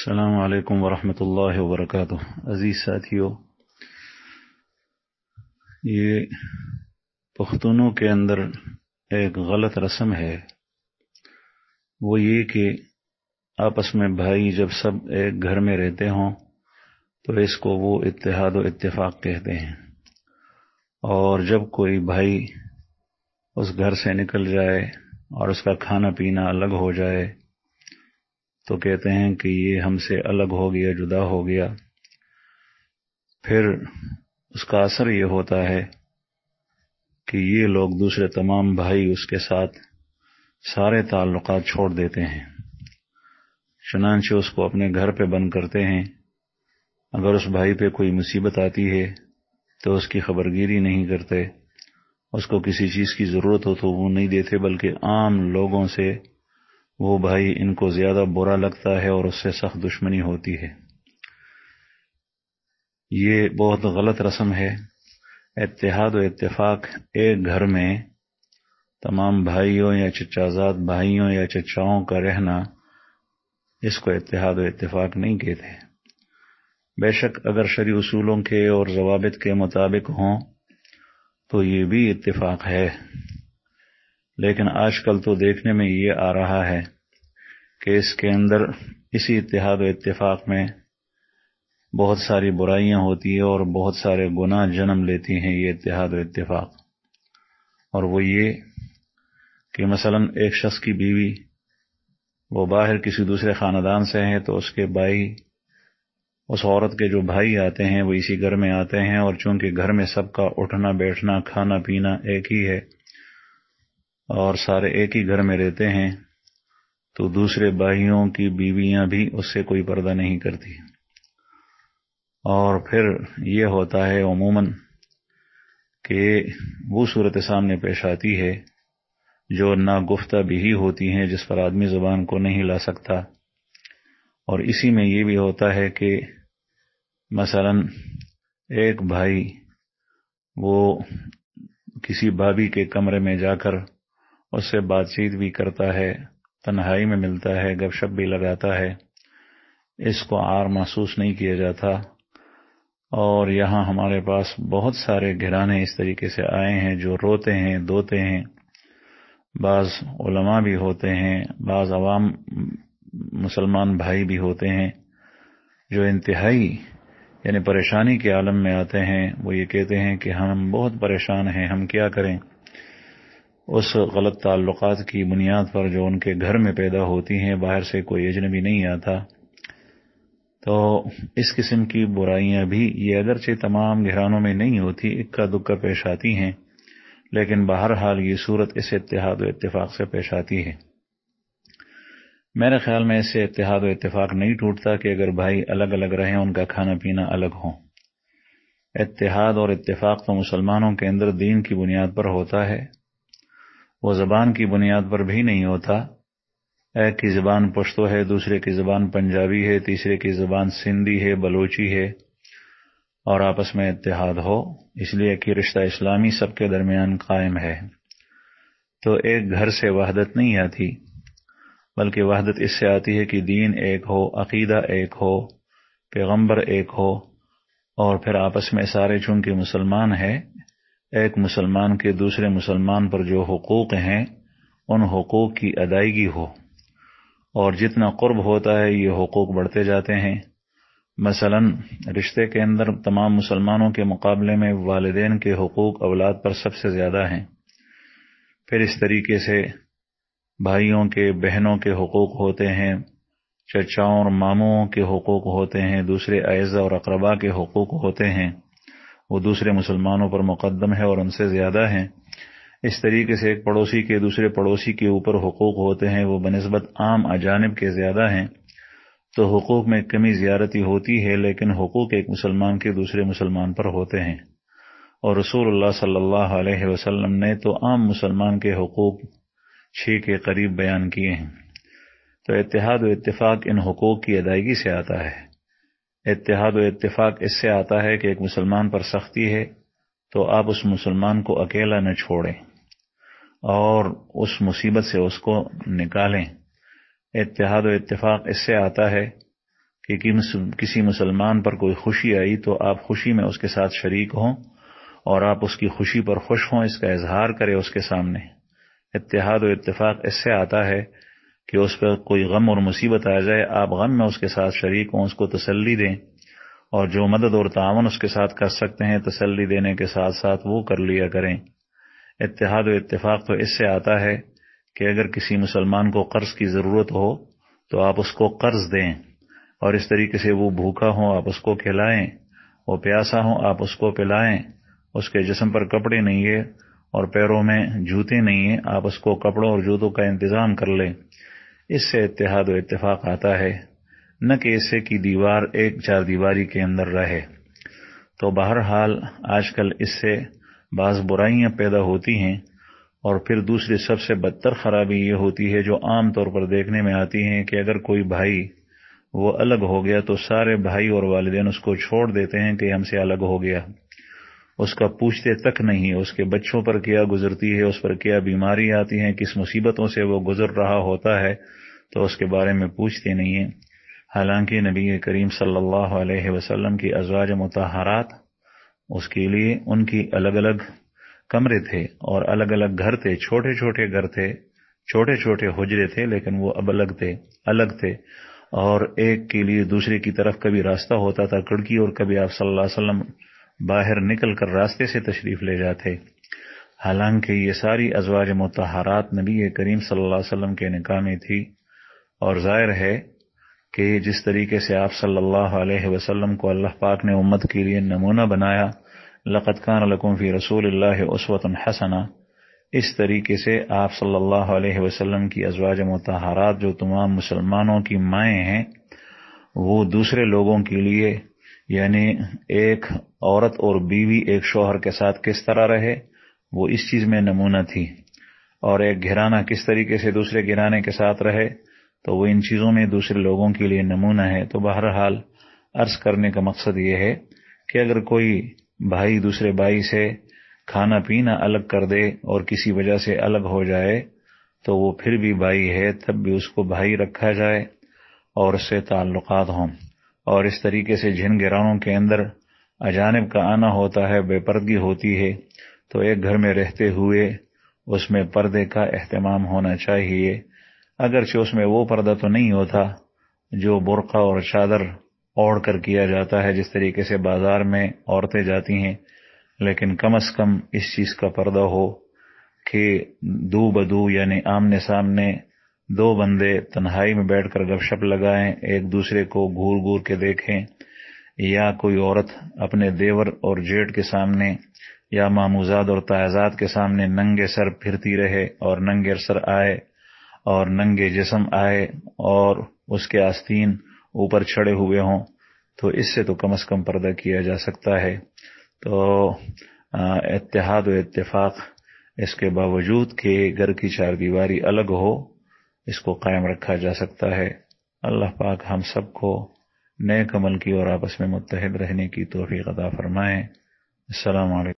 السلام علیکم ورحمۃ اللہ وبرکاتہ۔ عزیز ساتھیو، یہ پختونوں کے اندر ایک غلط رسم ہے، وہ یہ کہ آپس میں بھائی جب سب ایک گھر میں رہتے ہوں تو اس کو وہ اتحاد و اتفاق کہتے ہیں، اور جب کوئی بھائی اس گھر سے نکل جائے اور اس کا کھانا پینا الگ ہو جائے تو کہتے ہیں کہ یہ ہم سے الگ ہو گیا، جدا ہو گیا۔ پھر اس کا اثر یہ ہوتا ہے کہ یہ لوگ دوسرے تمام بھائی اس کے ساتھ سارے تعلقات چھوڑ دیتے ہیں، چنانچہ اس کو اپنے گھر پہ بند کرتے ہیں۔ اگر اس بھائی پہ کوئی مصیبت آتی ہے تو اس کی خبرگیری نہیں کرتے، اس کو کسی چیز کی ضرورت ہو تو وہ نہیں دیتے، بلکہ عام لوگوں سے وہ بھائی ان کو زیادہ برا لگتا ہے اور اس سے سخت دشمنی ہوتی ہے۔ یہ بہت غلط رسم ہے۔ اتحاد و اتفاق ایک گھر میں تمام بھائیوں یا چچا زاد بھائیوں یا چچاؤں کا رہنا، اس کو اتحاد و اتفاق نہیں کہتے۔ بے شک اگر شرعی اصولوں کے اور ضوابط کے مطابق ہوں تو یہ بھی اتفاق ہے، لیکن آج کل تو دیکھنے میں یہ آ رہا ہے کہ اس کے اندر، اسی اتحاد و اتفاق میں بہت ساری برائیاں ہوتی ہیں اور بہت سارے گناہ جنم لیتی ہیں یہ اتحاد و اتفاق۔ اور وہ یہ کہ مثلا ایک شخص کی بیوی وہ باہر کسی دوسرے خاندان سے ہے تو اس کے بھائی، اس عورت کے جو بھائی آتے ہیں وہ اسی گھر میں آتے ہیں، اور چونکہ گھر میں سب کا اٹھنا بیٹھنا کھانا پینا ایک ہی ہے اور سارے ایک ہی گھر میں رہتے ہیں، تو دوسرے بھائیوں کی بیویاں بھی اس سے کوئی پردہ نہیں کرتی۔ اور پھر یہ ہوتا ہے عموماً کہ وہ صورت سامنے پیش آتی ہے جو ناگفتہ بھی ہوتی ہیں، جس پر آدمی زبان کو نہیں لا سکتا۔ اور اسی میں یہ بھی ہوتا ہے کہ مثلا ایک بھائی وہ کسی بھابھی کے کمرے میں جا کر اس سے بات چیت بھی کرتا ہے، تنہائی میں ملتا ہے، گپ شپ بھی لگاتا ہے، اس کو عار محسوس نہیں کیا جاتا۔ اور یہاں ہمارے پاس بہت سارے گھرانے اس طریقے سے آئے ہیں جو روتے ہیں، دوتے ہیں، بعض علماء بھی ہوتے ہیں، بعض عوام مسلمان بھائی بھی ہوتے ہیں جو انتہائی یعنی پریشانی کے عالم میں آتے ہیں۔ وہ یہ کہتے ہیں کہ ہم بہت پریشان ہیں، ہم کیا کریں؟ اس غلط تعلقات کی بنیاد پر جو ان کے گھر میں پیدا ہوتی ہیں، باہر سے کوئی اجنبی نہیں آتا۔ تو اس قسم کی برائیاں بھی یہ اگرچہ تمام گھرانوں میں نہیں ہوتی، اکا دکا پیش آتی ہیں، لیکن بہرحال یہ صورت اس اتحاد و اتفاق سے پیش آتی ہے۔ میرے خیال میں اس سے اتحاد و اتفاق نہیں ٹوٹتا کہ اگر بھائی الگ الگ رہیں، ان کا کھانا پینا الگ ہو۔ اتحاد اور اتفاق تو مسلمانوں کے اندر دین کی بنیاد پر ہوتا ہے، وہ زبان کی بنیاد پر بھی نہیں ہوتا۔ ایک کی زبان پشتو ہے، دوسرے کی زبان پنجابی ہے، تیسرے کی زبان سندھی ہے، بلوچی ہے، اور آپس میں اتحاد ہو، اس لیے کہ رشتہ اسلامی سب کے درمیان قائم ہے۔ تو ایک گھر سے وحدت نہیں آتی، بلکہ وحدت اس سے آتی ہے کہ دین ایک ہو، عقیدہ ایک ہو، پیغمبر ایک ہو، اور پھر آپس میں سارے چونکہ مسلمان ہیں، ایک مسلمان کے دوسرے مسلمان پر جو حقوق ہیں ان حقوق کی ادائیگی ہو، اور جتنا قرب ہوتا ہے یہ حقوق بڑھتے جاتے ہیں۔ مثلا رشتے کے اندر تمام مسلمانوں کے مقابلے میں والدین کے حقوق اولاد پر سب سے زیادہ ہیں، پھر اس طریقے سے بھائیوں کے بہنوں کے حقوق ہوتے ہیں، چچاؤں اور ماموں کے حقوق ہوتے ہیں، دوسرے اعزہ اور اقربا کے حقوق ہوتے ہیں، وہ دوسرے مسلمانوں پر مقدم ہے اور ان سے زیادہ ہیں۔ اس طریقے سے ایک پڑوسی کے دوسرے پڑوسی کے اوپر حقوق ہوتے ہیں، وہ بنسبت عام اجانب کے زیادہ ہیں۔ تو حقوق میں کمی زیادتی ہوتی ہے، لیکن حقوق ایک مسلمان کے دوسرے مسلمان پر ہوتے ہیں، اور رسول اللہ صلی اللہ علیہ وسلم نے تو عام مسلمان کے حقوق 6 کے قریب بیان کیے ہیں۔ تو اتحاد و اتفاق ان حقوق کی ادائیگی سے آتا ہے۔ اتحاد و اتفاق اس سے آتا ہے کہ ایک مسلمان پر سختی ہے تو آپ اس مسلمان کو اکیلا نہ چھوڑیں اور اس مصیبت سے اس کو نکالیں۔ اتحاد و اتفاق اس سے آتا ہے کہ کسی مسلمان پر کوئی خوشی آئی تو آپ خوشی میں اس کے ساتھ شریک ہوں اور آپ اس کی خوشی پر خوش ہوں، اس کا اظہار کرے اس کے سامنے۔ اتحاد و اتفاق اس سے آتا ہے کہ اس پر کوئی غم اور مصیبت آ جائے، آپ غم میں اس کے ساتھ شریک ہوں، اس کو تسلی دیں، اور جو مدد اور تعاون اس کے ساتھ کر سکتے ہیں تسلی دینے کے ساتھ ساتھ وہ کر لیا کریں۔ اتحاد و اتفاق تو اس سے آتا ہے کہ اگر کسی مسلمان کو قرض کی ضرورت ہو تو آپ اس کو قرض دیں، اور اس طریقے سے وہ بھوکا ہو آپ اس کو کھلائیں، وہ پیاسا ہو آپ اس کو پلائیں، اس کے جسم پر کپڑے نہیں ہے اور پیروں میں جوتے نہیں ہیں، آپ اس کو کپڑوں اور جوتوں کا انتظام کر لیں۔ اس سے اتحاد و اتفاق آتا ہے، نہ کہ اسے کی دیوار ایک چار دیواری کے اندر رہے۔ تو بہرحال آج کل اس سے بعض برائیاں پیدا ہوتی ہیں، اور پھر دوسری سب سے بدتر خرابی یہ ہوتی ہے جو عام طور پر دیکھنے میں آتی ہیں کہ اگر کوئی بھائی وہ الگ ہو گیا تو سارے بھائی اور والدین اس کو چھوڑ دیتے ہیں کہ ہم سے الگ ہو گیا، اس کا پوچھتے تک نہیں، اس کے بچوں پر کیا گزرتی ہے، اس پر کیا بیماری آتی ہیں، کس مصیبتوں سے وہ گزر رہا ہوتا ہے، تو اس کے بارے میں پوچھتے نہیں ہیں۔ حالانکہ نبی کریم صلی اللہ علیہ وسلم کی ازواج مطہرات، اس کے لیے ان کی الگ الگ کمرے تھے اور الگ الگ گھر تھے، چھوٹے چھوٹے گھر تھے، چھوٹے چھوٹے حجرے تھے، لیکن وہ اب الگ تھے، اور ایک کے لیے دوسرے کی طرف کبھی راستہ ہوتا تھا کھڑکی، اور کبھی آپ صلی اللہ علیہ وسلم باہر نکل کر راستے سے تشریف لے جاتے۔ حالانکہ یہ ساری ازواج مطہرات نبی کریم صلی اللہ علیہ وسلم کے نکاح میں تھی، اور ظاہر ہے کہ جس طریقے سے آپ صلی اللہ علیہ وسلم کو اللہ پاک نے امت کے لیے نمونہ بنایا، لقد کان لکم فی رسول اللہ اسوۃ حسنہ، اس طریقے سے آپ صلی اللہ علیہ وسلم کی ازواج مطہرات جو تمام مسلمانوں کی مائیں ہیں، وہ دوسرے لوگوں کے لیے، یعنی ایک عورت اور بیوی ایک شوہر کے ساتھ کس طرح رہے، وہ اس چیز میں نمونہ تھی، اور ایک گھرانہ کس طریقے سے دوسرے گھرانے کے ساتھ رہے، تو وہ ان چیزوں میں دوسرے لوگوں کے لیے نمونہ ہے۔ تو بہرحال عرض کرنے کا مقصد یہ ہے کہ اگر کوئی بھائی دوسرے بھائی سے کھانا پینا الگ کر دے اور کسی وجہ سے الگ ہو جائے تو وہ پھر بھی بھائی ہے، تب بھی اس کو بھائی رکھا جائے اور اس سے تعلقات ہوں۔ اور اس طریقے سے جن گھرانوں کے اندر اجانب کا آنا ہوتا ہے، بے پردگی ہوتی ہے، تو ایک گھر میں رہتے ہوئے اس میں پردے کا اہتمام ہونا چاہیے، اگرچہ اس میں وہ پردہ تو نہیں ہوتا جو برقع اور چادر اوڑھ کر کیا جاتا ہے جس طریقے سے بازار میں عورتیں جاتی ہیں، لیکن کم از کم اس چیز کا پردہ ہو کہ دو بدو، یعنی آمنے سامنے دو بندے تنہائی میں بیٹھ کر گپ شپ لگائیں، ایک دوسرے کو گھور گھور کے دیکھیں، یا کوئی عورت اپنے دیور اور جیٹ کے سامنے یا ماموزاد اور تائزاد کے سامنے ننگے سر پھرتی رہے اور ننگے سر آئے اور ننگے جسم آئے اور اس کے آستین اوپر چڑھے ہوئے ہوں، تو اس سے تو کم از کم پردہ کیا جا سکتا ہے۔ تو اتحاد و اتفاق اس کے باوجود کہ گھر کی چار دیواری الگ ہو، اس کو قائم رکھا جا سکتا ہے۔ اللہ پاک ہم سب کو نیک عمل کی اور آپس میں متحد رہنے کی توفیق عطا فرمائے۔ السلام علیکم۔